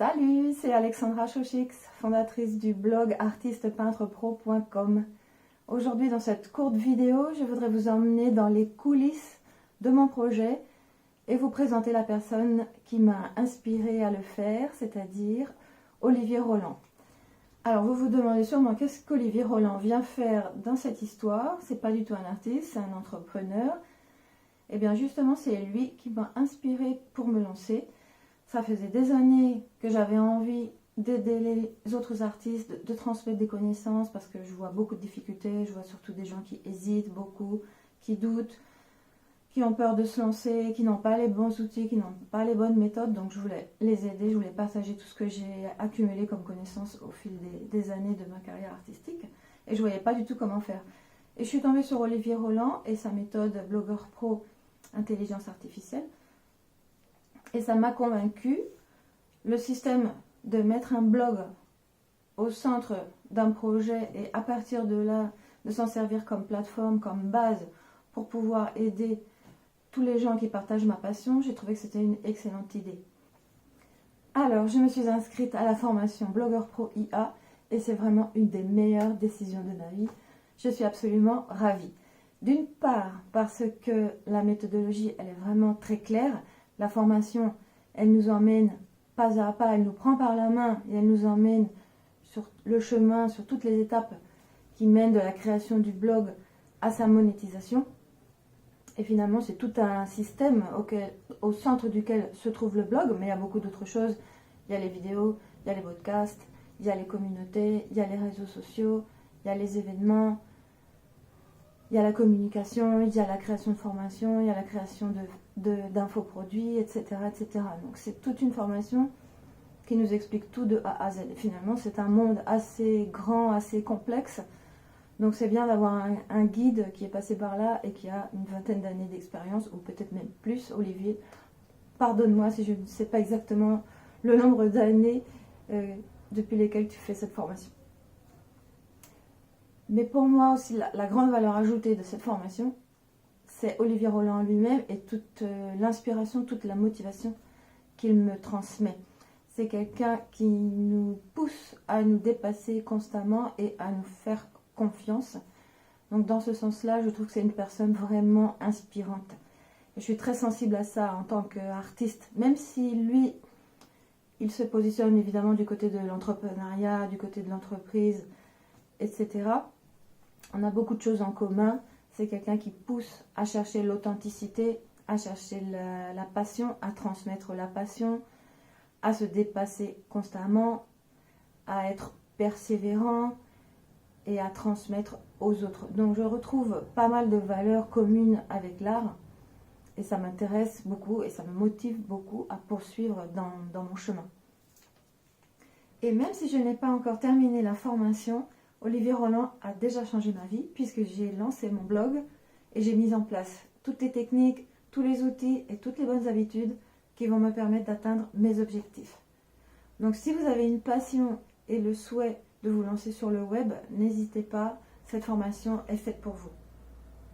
Salut, c'est Alexandra Chochix, fondatrice du blog artistepeintrepro.com. Aujourd'hui, dans cette courte vidéo, je voudrais vous emmener dans les coulisses de mon projet et vous présenter la personne qui m'a inspirée à le faire, c'est-à-dire Olivier Roland. Alors, vous vous demandez sûrement qu'est-ce qu'Olivier Roland vient faire dans cette histoire. C'est pas du tout un artiste, c'est un entrepreneur. Et bien justement, c'est lui qui m'a inspirée pour me lancer. Ça faisait des années que j'avais envie d'aider les autres artistes, de transmettre des connaissances parce que je vois beaucoup de difficultés, je vois surtout des gens qui hésitent beaucoup, qui doutent, qui ont peur de se lancer, qui n'ont pas les bons outils, qui n'ont pas les bonnes méthodes. Donc je voulais les aider, je voulais partager tout ce que j'ai accumulé comme connaissances au fil des années de ma carrière artistique. Et je ne voyais pas du tout comment faire. Et je suis tombée sur Olivier Roland et sa méthode Blogueur Pro Intelligence Artificielle. Et ça m'a convaincu. Le système de mettre un blog au centre d'un projet et à partir de là, de s'en servir comme plateforme, comme base pour pouvoir aider tous les gens qui partagent ma passion, j'ai trouvé que c'était une excellente idée. Alors, je me suis inscrite à la formation Blogueur Pro IA et c'est vraiment une des meilleures décisions de ma vie. Je suis absolument ravie. D'une part, parce que la méthodologie, elle est vraiment très claire. La formation, elle nous emmène pas à pas, elle nous prend par la main et elle nous emmène sur le chemin, sur toutes les étapes qui mènent de la création du blog à sa monétisation. Et finalement, c'est tout un système au centre duquel se trouve le blog, mais il y a beaucoup d'autres choses. Il y a les vidéos, il y a les podcasts, il y a les communautés, il y a les réseaux sociaux, il y a les événements, il y a la communication, il y a la création de formation, il y a la création d'infoproduits, etc., etc. Donc c'est toute une formation qui nous explique tout de A à Z. Et finalement, c'est un monde assez grand, assez complexe. Donc c'est bien d'avoir un guide qui est passé par là et qui a une vingtaine d'années d'expérience, ou peut-être même plus. Olivier, pardonne-moi si je ne sais pas exactement le nombre d'années depuis lesquelles tu fais cette formation. Mais pour moi aussi, la grande valeur ajoutée de cette formation, c'est Olivier Roland lui-même et toute l'inspiration, toute la motivation qu'il me transmet. C'est quelqu'un qui nous pousse à nous dépasser constamment et à nous faire confiance. Donc dans ce sens-là, je trouve que c'est une personne vraiment inspirante. Et je suis très sensible à ça en tant qu'artiste, même si lui, il se positionne évidemment du côté de l'entrepreneuriat, du côté de l'entreprise, etc. On a beaucoup de choses en commun. C'est quelqu'un qui pousse à chercher l'authenticité, à chercher la passion, à transmettre la passion, à se dépasser constamment, à être persévérant et à transmettre aux autres. Donc je retrouve pas mal de valeurs communes avec l'art et ça m'intéresse beaucoup et ça me motive beaucoup à poursuivre dans mon chemin. Et même si je n'ai pas encore terminé la formation, Olivier Roland a déjà changé ma vie puisque j'ai lancé mon blog et j'ai mis en place toutes les techniques, tous les outils et toutes les bonnes habitudes qui vont me permettre d'atteindre mes objectifs. Donc si vous avez une passion et le souhait de vous lancer sur le web, n'hésitez pas, cette formation est faite pour vous.